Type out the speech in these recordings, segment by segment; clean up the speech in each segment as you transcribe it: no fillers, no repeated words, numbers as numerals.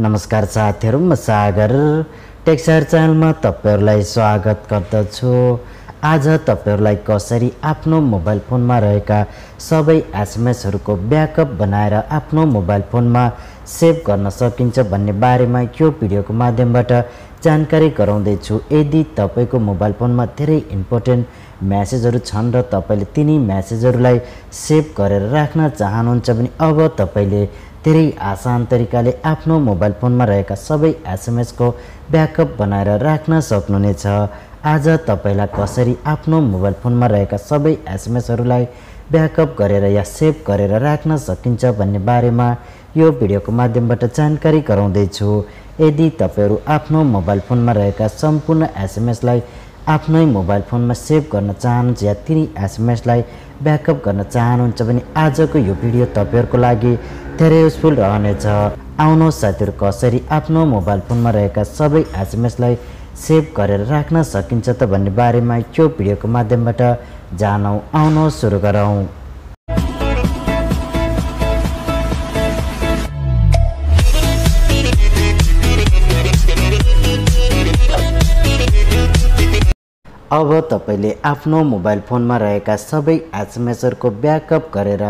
नमस्कार साथीहरु, म सागर टेक सागर च्यानलमा तपाईहरुलाई स्वागत गर्दछु। आज तपाईहरुलाई कसरी आफ्नो मोबाइल फोनमा रहेका सबै एसएमएसहरुको ब्याकअप बनाएर आफ्नो मोबाइल फोनमा सेभ गर्न सकिन्छ भन्ने बारेमा यो भिडियोको माध्यमबाट जानकारी गराउँदै छु। यदि तपाईको मोबाइल फोनमा धेरै इम्पोर्टेन्ट मेसेजहरु छन् र तपाईले तिनी मेसेजहरुलाई सेभ गरेर राख्न चाहनुहुन्छ भने अब तपाईले धेरै आसान तरिकाले आफ्नो मोबाइल फोनमा रहेका सबै एसएमएस को ब्याकअप बनाएर राख्न सक्नुहुनेछ। आज तपाईलाई कसरी आफ्नो मोबाइल फोनमा रहेका सबै एसएमएसहरुलाई ब्याकअप गरेर या सेभ गरेर राख्न सकिन्छ भन्ने बारेमा यो भिडियोको माध्यमबाट जानकारी गराउँदै छु। यदि तपाईहरु आफ्नो मोबाइल फोनमा रहेका सम्पूर्ण एसएमएसलाई आफ्नै मोबाइल फोनमा सेभ गर्न चाहनुहुन्छ या तिनी एसएमएसलाई ब्याकअप गर्न चाहनुहुन्छ भने आजको यो भिडियो तपाईहरुको लागि धेरै युजफुल रहनेछ। आउनुहोस् साथीहरु, कसरी आफ्नो मोबाइल फोनमा रहेका सबै एसएमएसलाई सेभ गरेर राख्न सकिन्छ त भन्ने बारेमा यो भिडियोको माध्यमबाट जानौं। आउनुहोस् सुरु गरौं। अब तपाईले आफ्नो मोबाइल फोनमा रहेका सबै एसएमएसहरुको ब्याकअप गरेर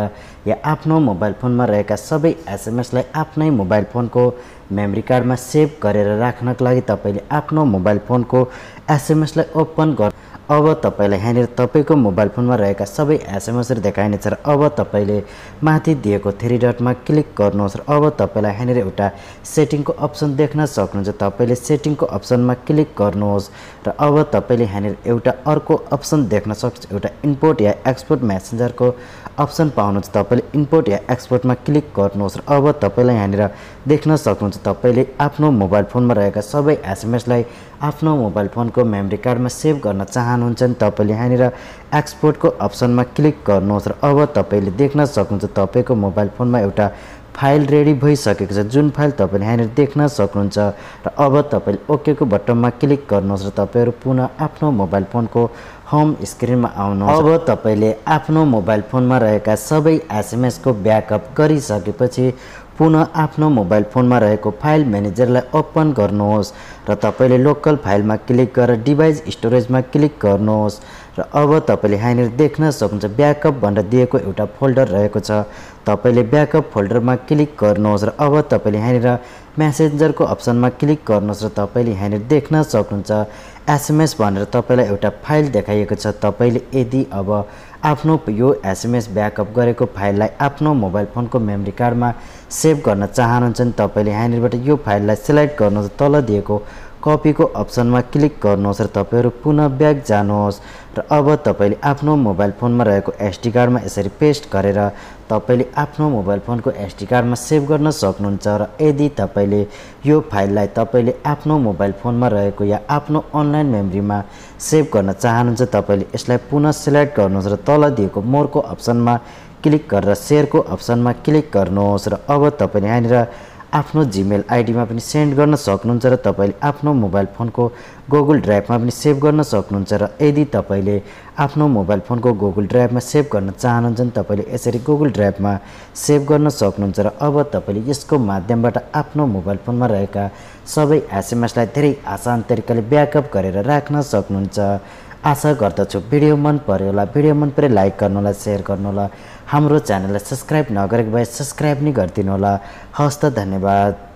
या आफ्नो मोबाइल फोनमा रहेका सबै एसएमएसलाई आफ्नै मोबाइल फोनको मेमोरी कार्डमा सेभ गरेर राख्नको लागि तपाईले आफ्नो मोबाइल फोनको एसएमएसलाई ओपन गर्नु। अब तपाईलाई यहाँनिर तपाईको मोबाइल फोनमा रहेका सबै एसएमएसहरु देखाइनेछ र अब तपाईले माथि दिएको थ्री डटमा क्लिक गर्नुहोस् र अब तपाईलाई यहाँनिर एउटा सेटिङको अप्सन देख्न सक्नुहुन्छ। तपाईले सेटिङको अप्सनमा क्लिक गर्नुहोस् र अब तपाईले यहाँनिर एउटा अर्को अप्सन देख्न सक्नुहुन्छ, एउटा इम्पोर्ट या एक्सपोर्ट मेसेन्जरको अप्सन पाउनुहुन्छ। तपाईले इम्पोर्ट या एक्सपोर्टमा क्लिक गर्नुहोस् र अब तपाईलाई यहाँनिर देख्न सक्नुहुन्छ तपाईले आफ्नो मोबाइल फोनमा रहेका सबै एसएमएसलाई आफ्नो मोबाइल फोनको मेमोरी कार्डमा सेभ गर्न चाहनुहुन्छ भने तपाईले यहाँनिर एक्सपोर्टको अप्सनमा क्लिक गर्नुहोस् र अब तपाईले देख्न सक्नुहुन्छ तपाईको मोबाइल फोनमा एउटा फाइल रेडी भइसकेको छ, जुन फाइल तपाईले यहाँनिर देख्न सक्नुहुन्छ र अब तपाईले ओके को बटनमा क्लिक गर्नुहोस् र तपाईहरु पुनः आफ्नो मोबाइल फोनको होम स्क्रिनमा आउनुहोस्। अब तपाईले आफ्नो मोबाइल फोनमा रहेका सबै एसएमएस को ब्याकअप गरिसकेपछि पुनः आफ्नो मोबाइल फोनमा रहेको फाइल म्यानेजरलाई ओपन गर्नुहोस् र तपाईले लोकल फाइलमा क्लिक गरेर डिभाइस स्टोरेजमा क्लिक गर्नुहोस् र अब तपाईले यहाँनिर देख्न सक्नुहुन्छ ब्याकअप भनेर दिएको एउटा फोल्डर रहेको छ। तपाईले ब्याकअप फोल्डरमा क्लिक गर्नुहोस् र अब तपाईले यहाँनिर मेसेन्जरको अप्सनमा क्लिक गर्नुहोस् र तपाईले यहाँनिर देख्न सक्नुहुन्छ एसएमएस भनेर तपाईलाई एउटा फाइल देखाइएको छ। तपाईले यदि अब आफ्नो यो एसएमएस ब्याकअप गरेको फाइललाई आफ्नो मोबाइल फोनको मेमोरी कार्डमा सेभ गर्न चाहनुहुन्छ भने तपाईले यहाँनिरबाट यो फाइललाई सिलेक्ट गर्नुहोस्, तल दिएको कपीको अप्सनमा क्लिक गर्नुहोस् र तपाईहरु पुनः ब्याक जानुहोस् र अब तपाईले आफ्नो मोबाइल फोनमा रहेको एसडी कार्डमा यसरी पेस्ट गरेर तपाईले आफ्नो मोबाइल फोनको एसडी कार्डमा सेभ गर्न सक्नुहुन्छ। र यदि तपाईले यो फाइललाई तपाईले आफ्नो मोबाइल फोनमा रहेको या आफ्नो अनलाइन मेमोरीमा सेभ गर्न चाहनुहुन्छ तपाईले यसलाई पुनः सिलेक्ट गर्नुहोस् र तल दिएको मोरको अप्सनमा क्लिक गरेर शेयरको अप्सनमा क्लिक गर्नुहोस् र अब तपाईले यहाँनिर आफ्नो जीमेल आईडीमा पनि सेन्ड गर्न सक्नुहुन्छ र तपाईले आफ्नो मोबाइल फोनको गुगल ड्राइभमा पनि सेभ गर्न सक्नुहुन्छ। र यदि तपाईले आफ्नो मोबाइल फोनको गुगल ड्राइभमा सेभ गर्न चाहनुहुन्छ भने तपाईले यसरी गुगल ड्राइभमा सेभ गर्न सक्नुहुन्छ र अब तपाईले यसको माध्यमबाट आफ्नो मोबाइल फोनमा रहेका सबै एसएमएसलाई धेरै आसान तरिकाले ब्याकअप गरेर राख्न सक्नुहुन्छ। आशा गर्दछु भिडियो मन पर्यो होला। भिडियो मन परे लाइक गर्नु होला, शेयर गर्नु होला। हाम्रो च्यानललाई सब्स्क्राइब नगरेको भए सब्स्क्राइब नि गरिदिनु होला। हस्त धन्यवाद।